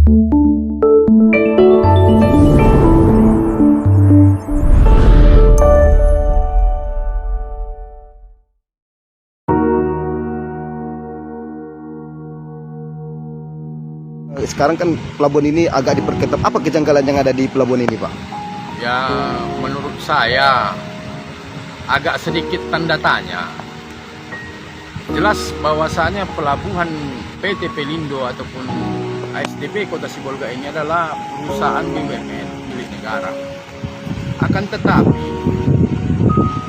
Sekarang kan pelabuhan ini agak diperketat. Apa kejanggalan yang ada di pelabuhan ini, Pak? Ya, menurut saya agak sedikit tanda tanya. Jelas bahwasanya pelabuhan PT Pelindo ataupun ASDP Kota Sibolga ini adalah perusahaan BUMN milik negara. Akan tetapi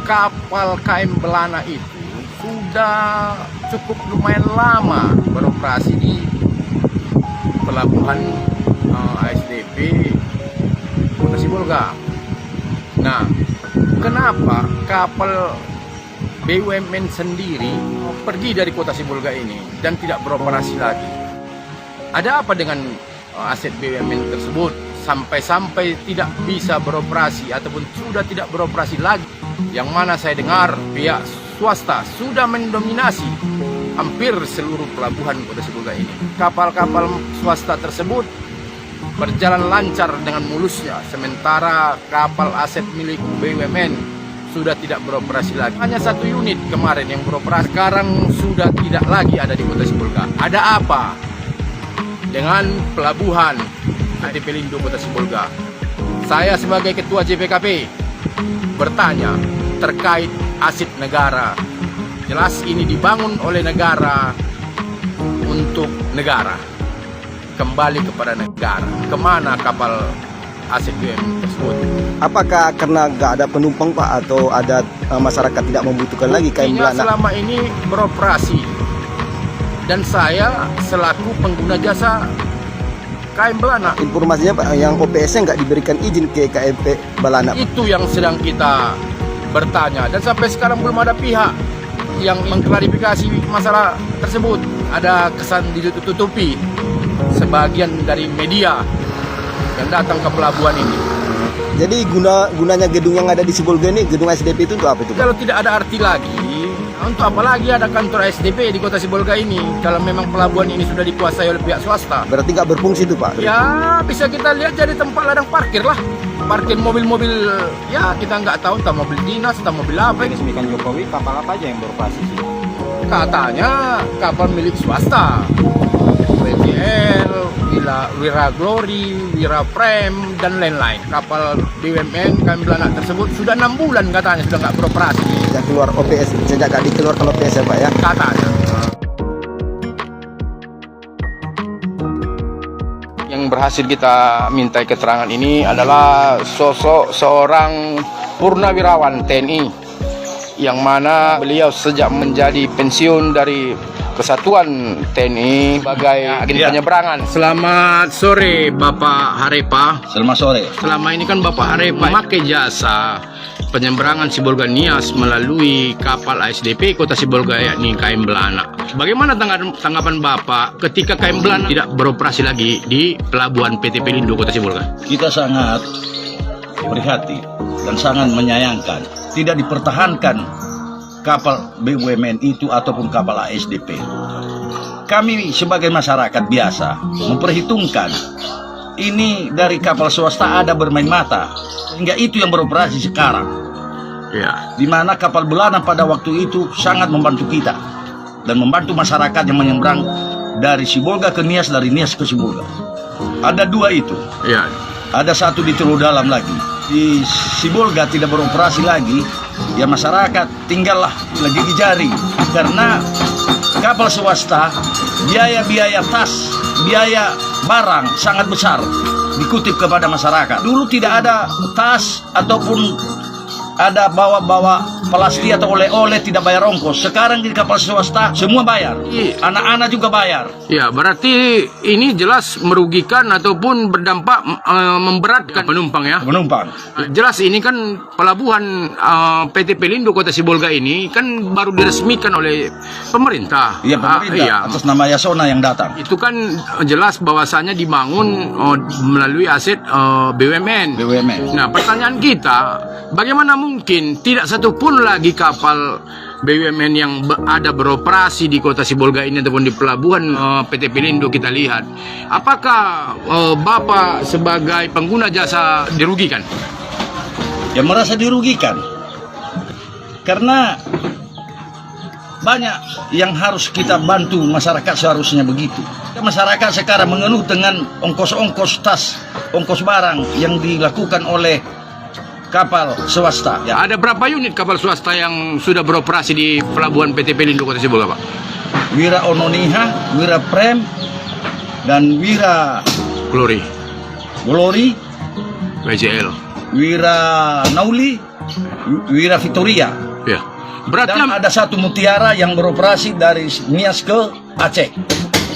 kapal KM Belana itu sudah cukup lumayan lama beroperasi di pelabuhan ASDP Kota Sibolga. Nah, kenapa kapal BUMN sendiri pergi dari Kota Sibolga ini dan tidak beroperasi lagi? Ada apa dengan aset BUMN tersebut sampai tidak bisa beroperasi ataupun sudah tidak beroperasi lagi? Yang mana saya dengar pihak swasta sudah mendominasi hampir seluruh pelabuhan Kota Sibolga ini. Kapal-kapal swasta tersebut berjalan lancar dengan mulusnya, sementara kapal aset milik BUMN sudah tidak beroperasi lagi. Hanya satu unit kemarin yang beroperasi, sekarang sudah tidak lagi ada di Kota Sibolga. Ada apa dengan pelabuhan PT Pelindo Kota Sibolga? Saya sebagai Ketua JPKP bertanya terkait aset negara. Jelas ini dibangun oleh negara untuk negara, kembali kepada negara. Kemana kapal aset BUMN tersebut? Apakah karena nggak ada penumpang, Pak, atau ada masyarakat tidak membutuhkan lagi KM Belana? Selama ini beroperasi dan saya selaku pengguna jasa KM Belana. Informasinya, Pak, yang OPS-nya nggak diberikan izin ke KM Belana. Itu yang sedang kita bertanya dan sampai sekarang belum ada pihak yang mengklarifikasi masalah tersebut. Ada kesan ditutupi sebagian dari media yang datang ke pelabuhan ini. Jadi gunanya gedung yang ada di Sibolga ini, gedung SDP itu untuk apa itu, Pak? Kalau tidak ada arti lagi, untuk apa lagi ada kantor SDP di Kota Sibolga ini kalau memang pelabuhan ini sudah dikuasai oleh pihak swasta? Berarti nggak berfungsi itu, Pak? Ya, bisa kita lihat jadi tempat ladang parkir lah. Parkir mobil-mobil, ya kita nggak tahu entah mobil dinas, entah mobil apa. Resmikan Jokowi, kapal apa aja yang beroperasi sih? Katanya kapal milik swasta, WGL, Wira Glory, Wira Prem, dan lain-lain. Kapal BUMN KM Belana tersebut sudah 6 bulan katanya sudah nggak beroperasi. Yang keluar OPS, sejak nggak dikeluarkan OPS ya, Pak, ya? Katanya. Yang berhasil kita mintai keterangan ini adalah sosok seorang purnawirawan TNI yang mana beliau sejak menjadi pensiun dari Kesatuan TNI sebagai agen penyeberangan. Selamat sore Bapak Harepa. Selamat sore. Selama ini kan Bapak Harepa memakai jasa penyeberangan Sibolga Nias melalui kapal ASDP Kota Sibolga yakni KM Belana. Bagaimana tanggapan Bapak ketika KM Belana tidak beroperasi lagi di pelabuhan PT Pelindo Kota Sibolga? Kita sangat prihatin dan sangat menyayangkan tidak dipertahankan kapal BUMN itu ataupun kapal ASDP. Kami sebagai masyarakat biasa memperhitungkan ini dari kapal swasta ada bermain mata hingga itu yang beroperasi sekarang. Ya. Di mana kapal Belana pada waktu itu sangat membantu kita dan membantu masyarakat yang menyeberang dari Sibolga ke Nias, dari Nias ke Sibolga. Ada dua itu. Ya. Ada satu di Teluk Dalam lagi. Di Sibolga tidak beroperasi lagi, ya masyarakat tinggallah lagi jari karena kapal swasta biaya tas, biaya barang sangat besar dikutip kepada masyarakat. Dulu tidak ada tas ataupun ada bawa-bawa plastik atau oleh-oleh tidak bayar ongkos. Sekarang di kapal swasta semua bayar, anak-anak juga bayar. Ya, berarti ini jelas merugikan ataupun berdampak memberatkan penumpang ya. Penumpang. Jelas ini kan pelabuhan PT Pelindo Kota Sibolga ini kan baru diresmikan oleh pemerintah. Iya, pemerintah atas nama Yasona yang datang. Itu kan jelas bahwasanya dibangun melalui aset BUMN. BUMN. Nah, pertanyaan kita, bagaimana mungkin tidak satu pun lagi kapal BUMN yang ada beroperasi di Kota Sibolga ini ataupun di pelabuhan PT Pelindo kita lihat, apakah Bapak sebagai pengguna jasa dirugikan? Ya merasa dirugikan. Karena banyak yang harus kita bantu masyarakat, seharusnya begitu. Masyarakat sekarang mengeluh dengan ongkos-ongkos ongkos barang yang dilakukan oleh kapal swasta. Ya. Ada berapa unit kapal swasta yang sudah beroperasi di pelabuhan PT Pelindo Kota Sibolga, Pak? Wira Ononiha, Wira Prem, dan Wira Glory, WJL, Wira Nauli, Wira Victoria. ya. Berarti Dan ada satu Mutiara yang beroperasi dari Nias ke Aceh.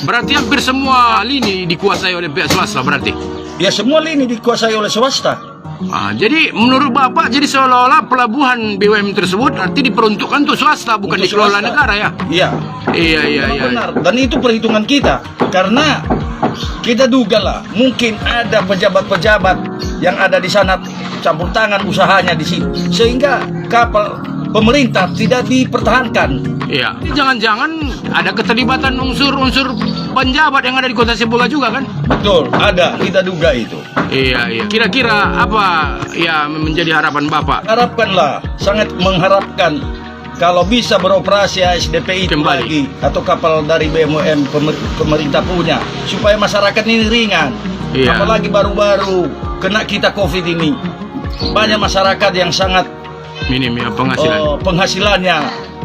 berarti hampir semua lini dikuasai oleh pihak swasta berarti. Ya semua lini dikuasai oleh swasta. Jadi menurut Bapak, jadi seolah-olah pelabuhan BUMN tersebut nanti diperuntukkan untuk swasta, bukan Untuk dikelola swasta. negara ya? Iya. Iya. Benar. Dan itu perhitungan kita. Karena kita duga lah mungkin ada pejabat-pejabat yang ada di sana campur tangan usahanya di sini, sehingga kapal pemerintah tidak dipertahankan. Iya. Jangan-jangan ada keterlibatan unsur-unsur penjabat yang ada di Kota Sibolga juga kan? Betul, ada. Kita duga itu. Iya. Kira-kira apa ya menjadi harapan Bapak? Harapkanlah, sangat mengharapkan kalau bisa beroperasi ASDP itu Kembali. lagi, atau kapal dari BUMN pemerintah punya, supaya masyarakat ini ringan. Iya. Apalagi baru-baru kena kita COVID ini, banyak masyarakat yang sangat Minim ya penghasilan. penghasilannya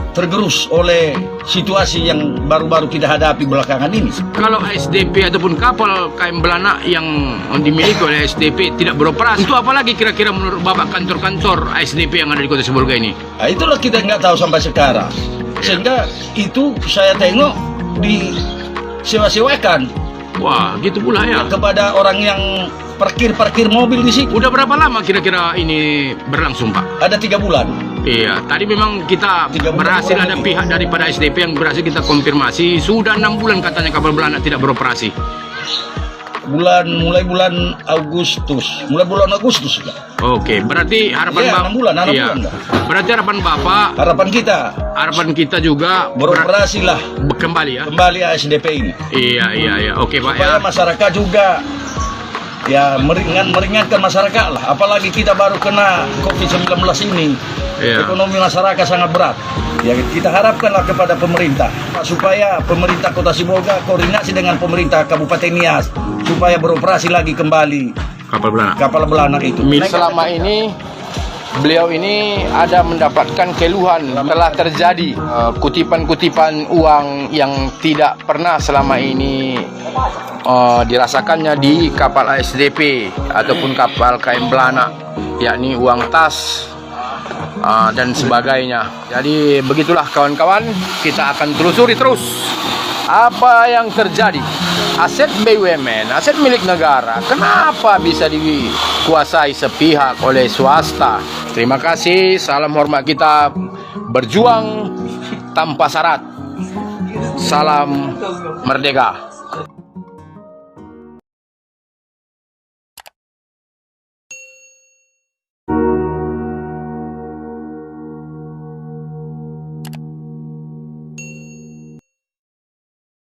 tergerus oleh situasi yang baru-baru kita hadapi belakangan ini. Kalau ASDP ataupun kapal KM Belana yang dimiliki oleh ASDP tidak beroperasi, itu apalagi kira-kira menurut Bapak kantor-kantor ASDP yang ada di Kota Sibolga ini? Nah, itulah kita nggak tahu sampai sekarang. Sehingga itu saya tengok disewa-sewakan Wah, gitu pula ya. kepada orang yang parkir mobil di situ. Udah berapa lama kira-kira ini berlangsung, Pak? Ada 3 bulan. Iya, tadi memang kita 3 bulan berhasil, kurang ada lebih. pihak daripada SDP yang berhasil kita konfirmasi. Sudah 6 bulan katanya kapal Belana tidak beroperasi. Mulai bulan Agustus. Ya. Oke, berarti harapan Iya, Bapak. 6 bulan, 6 Iya. bulan dah. Berarti harapan Bapak, Harapan kita juga beroperasi lah kembali ya. kembali ASDP ini. Iya. Oke, Pak ya. Supaya masyarakat juga ya meringankan masyarakat lah. Apalagi kita baru kena COVID-19 ini. Iya. Ekonomi masyarakat sangat berat. Ya kita harapkanlah kepada pemerintah supaya pemerintah Kota Sibolga koordinasi dengan pemerintah Kabupaten Nias supaya beroperasi lagi kembali Kapal Belana. kapal Belana itu. Selama ini beliau ini ada mendapatkan keluhan telah terjadi kutipan-kutipan uang yang tidak pernah selama ini dirasakannya di kapal ASDP ataupun kapal KM Belana, yakni uang tas dan sebagainya. Jadi begitulah kawan-kawan, kita akan telusuri terus apa yang terjadi. Aset BUMN, aset milik negara, kenapa bisa dikuasai sepihak oleh swasta? Terima kasih, salam hormat kita, berjuang tanpa syarat. Salam merdeka.